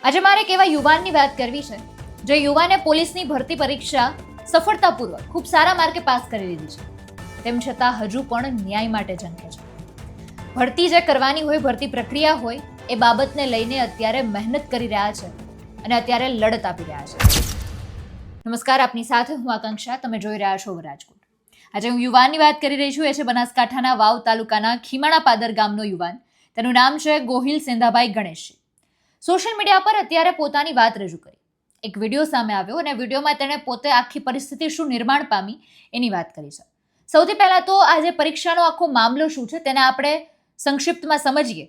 આજે મારે એક એવા યુવાનની વાત કરવી છે જે યુવાને પોલીસની ભરતી પરીક્ષા સફળતાપૂર્વક ખૂબ સારા માર્કે પાસ કરી લીધી છે, તેમ છતાં હજુ પણ ન્યાય માટે ઝંખે છે. ભરતી જે કરવાની હોય, ભરતી પ્રક્રિયા હોય, એ બાબતને લઈને અત્યારે મહેનત કરી રહ્યા છે અને અત્યારે લડત આપી રહ્યા છે. નમસ્કાર, આપની સાથે હું આકાંક્ષા. તમે જોઈ રહ્યા છો રાજકોટ. આજે હું યુવાનની વાત કરી રહી છું. એ છે બનાસકાંઠાના વાવ તાલુકાના ખીમાણા પાદર ગામનો યુવાન. તેનું નામ છે ગોહિલ સેંધાભાઈ ગણેશજી. સોશિયલ મીડિયા પર અત્યારે પોતાની વાત રજૂ કરી. એક વિડીયો સામે આવ્યો અને વિડીયોમાં તેણે પોતે આખી પરિસ્થિતિ શું નિર્માણ પામી એની વાત કરી છે. સૌથી પહેલા તો આ જે પરીક્ષાનો આખો મામલો શું છે તેને આપણે સંક્ષિપ્તમાં સમજીએ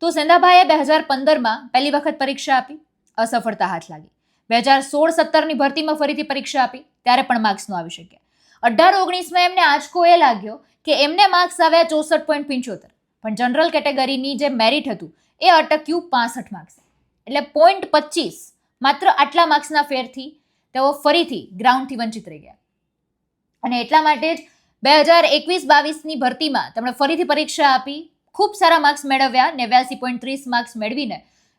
તો સેંધાભાઈએ 2015માં પહેલી વખત પરીક્ષા આપી, અસફળતા હાથ લાગી. 2016-17ની ભરતીમાં ફરીથી પરીક્ષા આપી, ત્યારે પણ માર્ક્સ ન આવી શક્યા. 18-19માં એમને આંચકો એ લાગ્યો કે એમને માર્ક્સ આવ્યા 64.75, પણ જનરલ કેટેગરીની જે મેરિટ હતું એ અટક્યું 65 માર્ક્સ. એટલે 0.25 માત્ર આટલા માર્ક્સના ફેરથી તેઓ ફરીથી ગ્રાઉન્ડથી વંચિત રહી ગયા. અને એટલા માટે જ 2021-22ની ભરતીમાં તેમણે ફરીથી પરીક્ષા આપી, ખૂબ સારા માર્ક્સ મેળવ્યા, 89.30 માર્ક્સ મેળવીને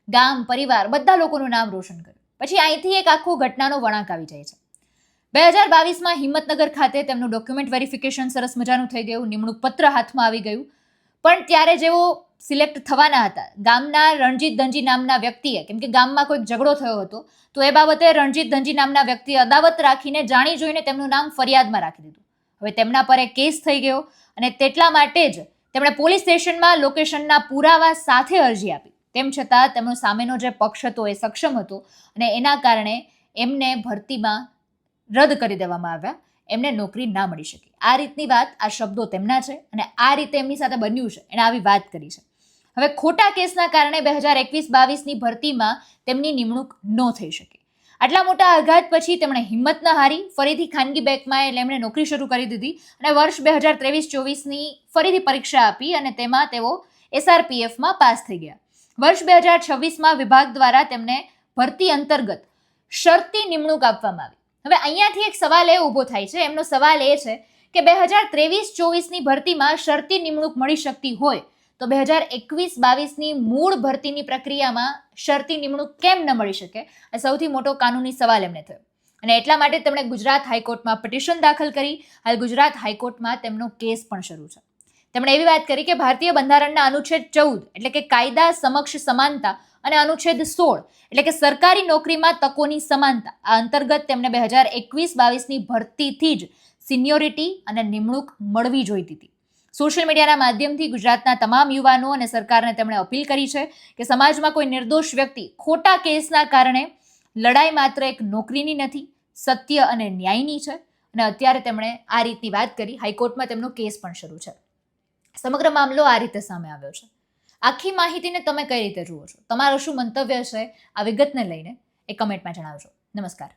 ગામ, પરિવાર, બધા લોકોનું નામ રોશન કર્યું. પછી અહીંથી એક આખો ઘટનાનો વળાંક આવી જાય છે. 2022માં હિંમતનગર ખાતે તેમનું ડોક્યુમેન્ટ વેરિફિકેશન સરસ મજાનું થઈ ગયું, નિમણૂક પત્ર હાથમાં આવી ગયું. પણ ત્યારે જેઓ સિલેક્ટ થવાના હતા, ગામના રણજીત ધનજી નામના વ્યક્તિએ, કેમ કે ગામમાં કોઈક ઝઘડો થયો હતો, તો એ બાબતે રણજીત ધનજી નામના વ્યક્તિએ અદાવત રાખીને જાણી જોઈને તેમનું નામ ફરિયાદમાં રાખી દીધું. હવે તેમના પર એક કેસ થઈ ગયો અને તેટલા માટે જ તેમણે પોલીસ સ્ટેશનમાં લોકેશનના પુરાવા સાથે અરજી આપી. તેમ છતાં તેમનો સામેનો જે પક્ષ હતો એ સક્ષમ હતો અને એના કારણે એમને ભરતીમાં રદ કરી દેવામાં આવ્યા, એમને નોકરી ના મળી શકી. આ રીતની વાત, આ શબ્દો તેમના છે અને આ રીતે એમની સાથે બન્યું છે, એને આવી વાત કરી છે. હવે ખોટા કેસના કારણે 2021-22ની ભરતીમાં તેમની નિમણૂક ન થઈ શકી. આટલા મોટા આઘાત પછી તેમણે હિંમત ન હારી, ફરીથી ખાનગી બેંકમાં એટલે એમણે નોકરી શરૂ કરી દીધી અને વર્ષ 2023-24ની ફરીથી પરીક્ષા આપી અને તેમાં તેઓ SRPFમાં પાસ થઈ ગયા. વર્ષ 2026માં વિભાગ દ્વારા તેમને ભરતી અંતર્ગત શરતી નિમણૂક આપવામાં આવી. હવે અહીંયાથી એક સવાલ એ ઊભો થાય છે. એમનો સવાલ એ છે કે 2023-24ની ભરતીમાં શરતી નિમણૂક મળી શકતી હોય તો 2021-22ની મૂળ ભરતીની પ્રક્રિયામાં શરતી નિમણૂક કેમ ન મળી શકે? આ સૌથી મોટો કાનૂની સવાલ એમને થયો અને એટલા માટે તેમણે ગુજરાત હાઈકોર્ટમાં પિટિશન દાખલ કરી. હાલ ગુજરાત હાઈકોર્ટમાં તેમનો કેસ પણ શરૂ છે. તેમણે એવી વાત કરી કે ભારતીય બંધારણના અનુચ્છેદ 14 એટલે કે કાયદા સમક્ષ સમાનતા અને અનુચ્છેદ 16 એટલે કે સરકારી નોકરીમાં તકોની સમાનતા, આ અંતર્ગત તેમને 2021-22ની ભરતીથી જ સિનિયોરિટી અને નિમણૂક મળવી જોઈતી હતી. સોશિયલ મીડિયાના માધ્યમથી ગુજરાતના તમામ યુવાનો અને સરકારને તેમણે અપીલ કરી છે કે સમાજમાં કોઈ નિર્દોષ વ્યક્તિ ખોટા કેસના કારણે લડાઈ માત્ર એક નોકરીની નથી, સત્ય અને ન્યાયની છે. અને અત્યારે તેમણે આ રીતની વાત કરી. હાઈકોર્ટમાં તેમનો કેસ પણ શરૂ છે. સમગ્ર મામલો આ રીતે સામે આવ્યો છે. આખી માહિતીને તમે કઈ રીતે જુઓ છો? તમારું શું મંતવ્ય છે આ વિગતને લઈને એ કમેન્ટમાં જણાવજો. નમસ્કાર.